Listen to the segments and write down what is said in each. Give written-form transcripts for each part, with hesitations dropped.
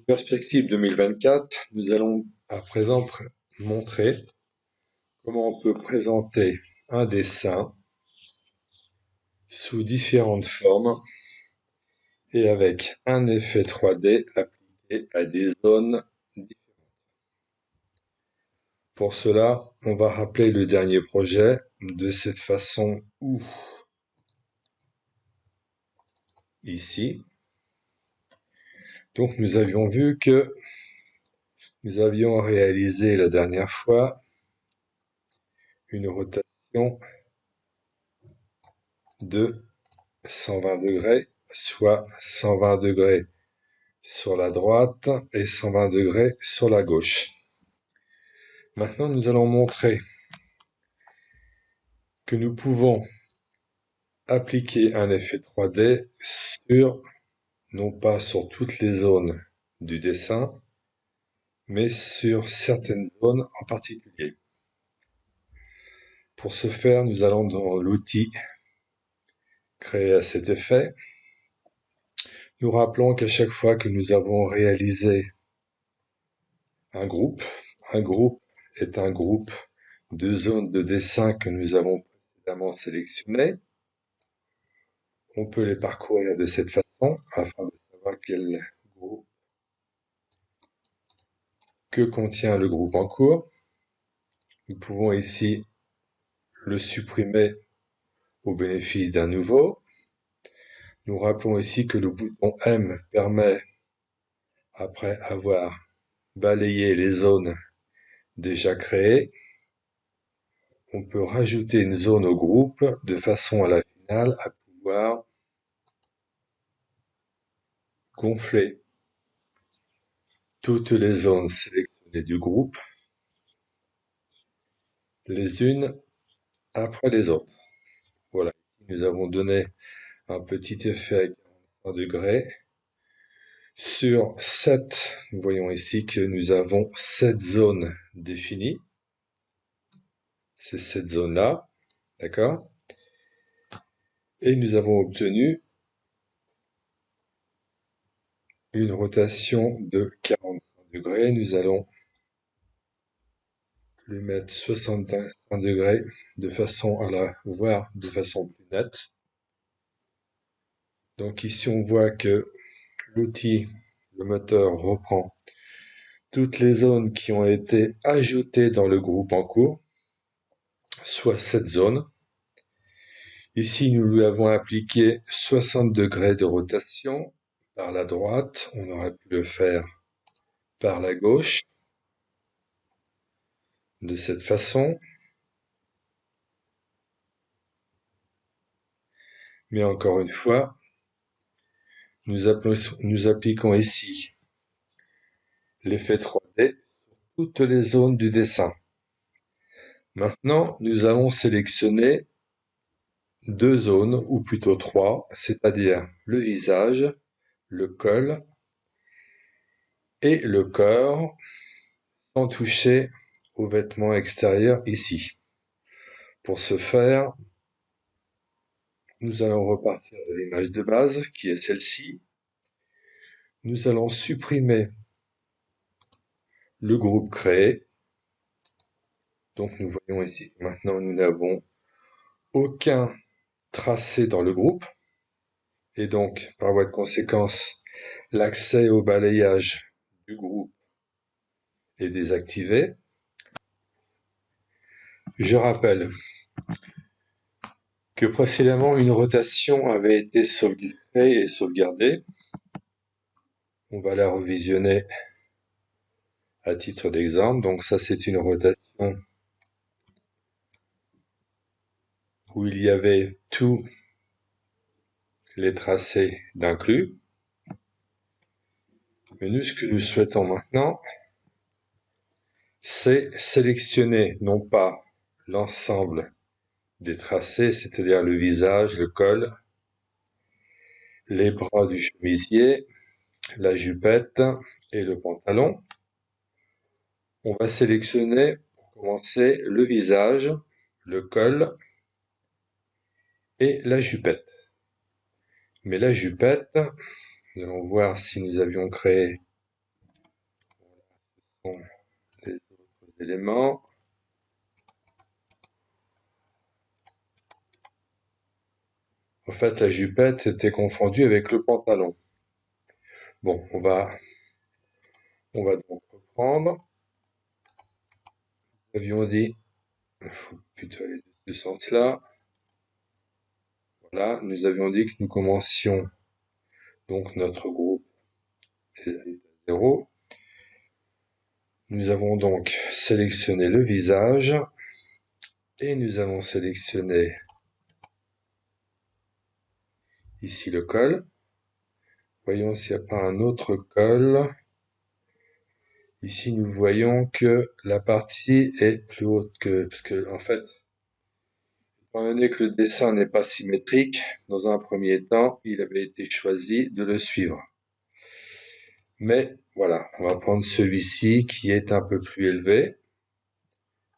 Perspective 2024, nous allons à présent montrer comment on peut présenter un dessin sous différentes formes et avec un effet 3D appliqué à des zones différentes. Pour cela, on va rappeler le dernier projet de cette façon où, ici, donc nous avions vu que nous avions réalisé la dernière fois une rotation de 120 degrés, soit 120 degrés sur la droite et 120 degrés sur la gauche. Maintenant, nous allons montrer que nous pouvons appliquer un effet 3D non pas sur toutes les zones du dessin, mais sur certaines zones en particulier. Pour ce faire, nous allons dans l'outil créé à cet effet. Nous rappelons qu'à chaque fois que nous avons réalisé un groupe est un groupe de zones de dessin que nous avons précédemment sélectionnées. On peut les parcourir de cette façon afin de savoir quel groupe que contient le groupe en cours. Nous pouvons ici le supprimer au bénéfice d'un nouveau. Nous rappelons ici que le bouton M permet, après avoir balayé les zones déjà créées, on peut rajouter une zone au groupe de façon à la finale à pouvoir gonfler toutes les zones sélectionnées du groupe, les unes après les autres. Voilà, nous avons donné un petit effet à 45 degrés. Sur 7, nous voyons ici que nous avons 7 zones définies. C'est cette zone-là, d'accord? Et nous avons obtenu une rotation de 45 degrés. Nous allons lui mettre 65 degrés de façon à la voir de façon plus nette. Donc ici, on voit que l'outil, le moteur, reprend toutes les zones qui ont été ajoutées dans le groupe en cours, soit 7 zones. Ici, nous lui avons appliqué 60 degrés de rotation par la droite. On aurait pu le faire par la gauche, de cette façon. Mais encore une fois, nous appliquons ici l'effet 3D sur toutes les zones du dessin. Maintenant, nous allons sélectionner 2 zones, ou plutôt 3, c'est-à-dire le visage, le col et le corps, sans toucher aux vêtements extérieurs ici. Pour ce faire, nous allons repartir de l'image de base, qui est celle-ci. Nous allons supprimer le groupe créé. Donc nous voyons ici que maintenant nous n'avons aucun tracé dans le groupe. Et donc, par voie de conséquence, l'accès au balayage du groupe est désactivé. Je rappelle que précédemment une rotation avait été créée et sauvegardée. On va la revisionner à titre d'exemple. Donc ça, c'est une rotation où il y avait tous les tracés d'inclus. Mais nous, ce que nous souhaitons maintenant, c'est sélectionner non pas l'ensemble des tracés, c'est-à-dire le visage, le col, les bras du chemisier, la jupette et le pantalon. On va sélectionner, pour commencer, le visage, le col et la jupette. Mais la jupette, nous allons voir si nous avions créé montrons les autres éléments. En fait, la jupette était confondue avec le pantalon. Bon, on va donc reprendre. Nous avions dit, il faut plutôt aller de ce sens-là. Voilà, nous avions dit que nous commencions donc notre groupe est à 0. Nous avons donc sélectionné le visage et nous allons sélectionner ici le col. Voyons s'il n'y a pas un autre col. Ici, nous voyons que la partie est plus haute que, parce que, en fait, étant donné que le dessin n'est pas symétrique, dans un premier temps, il avait été choisi de le suivre. Mais, voilà, on va prendre celui-ci qui est un peu plus élevé.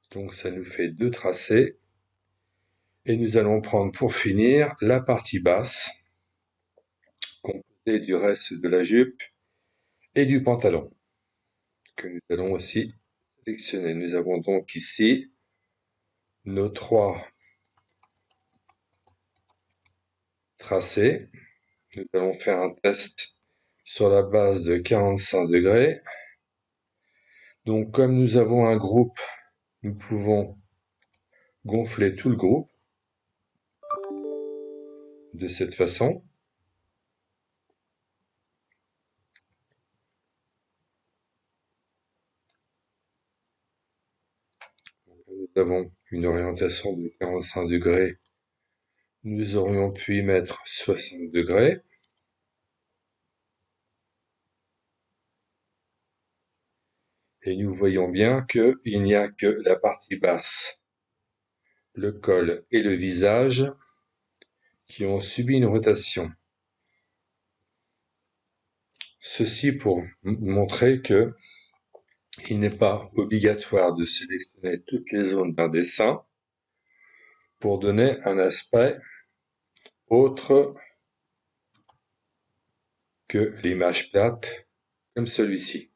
Donc, ça nous fait 2 tracés. Et nous allons prendre pour finir la partie basse, composée du reste de la jupe et du pantalon, que nous allons aussi sélectionner. Nous avons donc ici nos 3 tracés. Nous allons faire un test sur la base de 45 degrés. Donc, comme nous avons un groupe, nous pouvons gonfler tout le groupe de cette façon. Nous avons une orientation de 45 degrés. Nous aurions pu y mettre 60 degrés. Et nous voyons bien qu'il n'y a que la partie basse, le col et le visage qui ont subi une rotation. Ceci pour montrer que il n'est pas obligatoire de sélectionner toutes les zones d'un dessin pour donner un aspect autre que l'image plate comme celui-ci.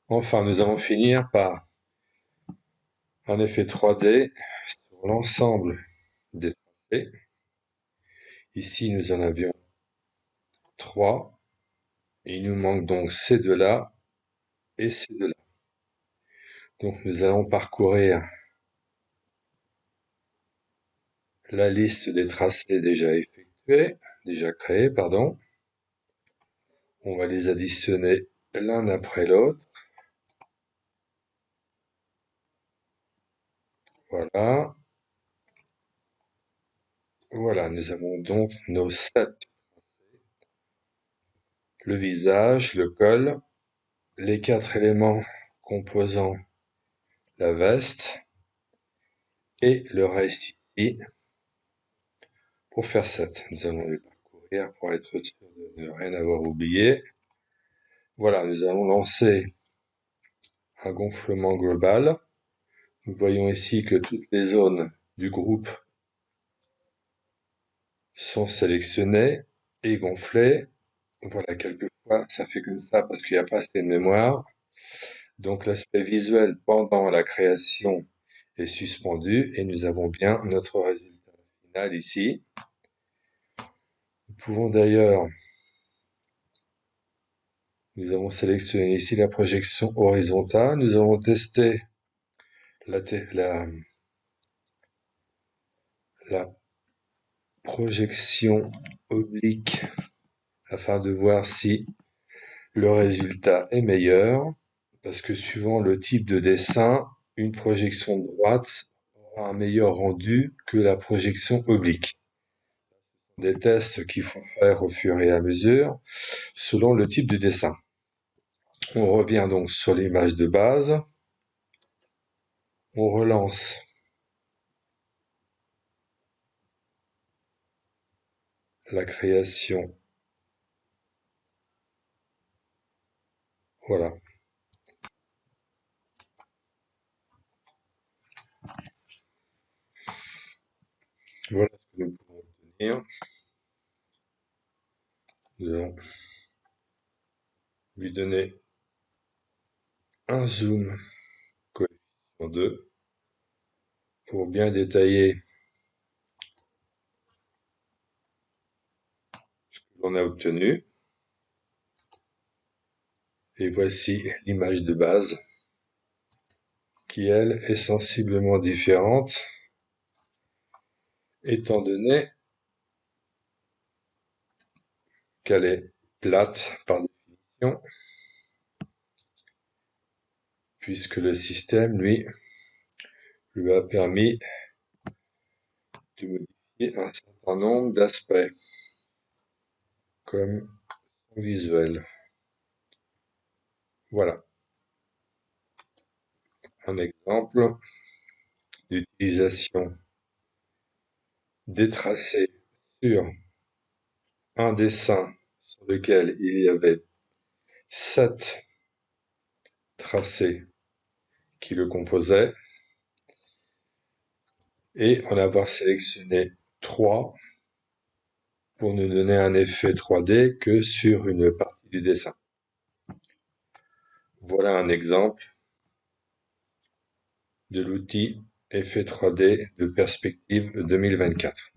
Enfin, nous allons finir par un effet 3D sur l'ensemble des tracés. Ici, nous en avions 3. Il nous manque donc ces deux-là et ces deux-là. Donc nous allons parcourir la liste des tracés déjà créés, pardon. On va les additionner l'un après l'autre. Voilà. Voilà, nous avons donc nos 7. Le visage, le col, les 4 éléments composant la veste et le reste ici pour faire 7. Nous allons les parcourir pour être sûr de ne rien avoir oublié. Voilà, nous allons lancer un gonflement global. Nous voyons ici que toutes les zones du groupe sont sélectionnées et gonflées. Voilà, quelquefois ça fait comme ça parce qu'il n'y a pas assez de mémoire. Donc l'aspect visuel pendant la création est suspendu et nous avons bien notre résultat final ici. Nous pouvons d'ailleurs, nous avons sélectionné ici la projection horizontale. Nous avons testé la projection oblique afin de voir si le résultat est meilleur, parce que suivant le type de dessin, une projection droite aura un meilleur rendu que la projection oblique. Des tests qu'il faut faire au fur et à mesure, selon le type de dessin. On revient donc sur l'image de base. On relance la création. Voilà. Voilà ce que nous pouvons obtenir. Nous allons lui donner un zoom coefficient 2 pour bien détailler ce qu'on a obtenu. Et voici l'image de base qui, elle, est sensiblement différente étant donné qu'elle est plate par définition, puisque le système, lui a permis de modifier un certain nombre d'aspects, comme son visuel. Voilà un exemple d'utilisation des tracés sur un dessin sur lequel il y avait 7 tracés qui le composaient, et en avoir sélectionné 3 pour ne donner un effet 3D que sur une partie du dessin. Voilà un exemple de l'outil Effet 3D de Perspective 2024.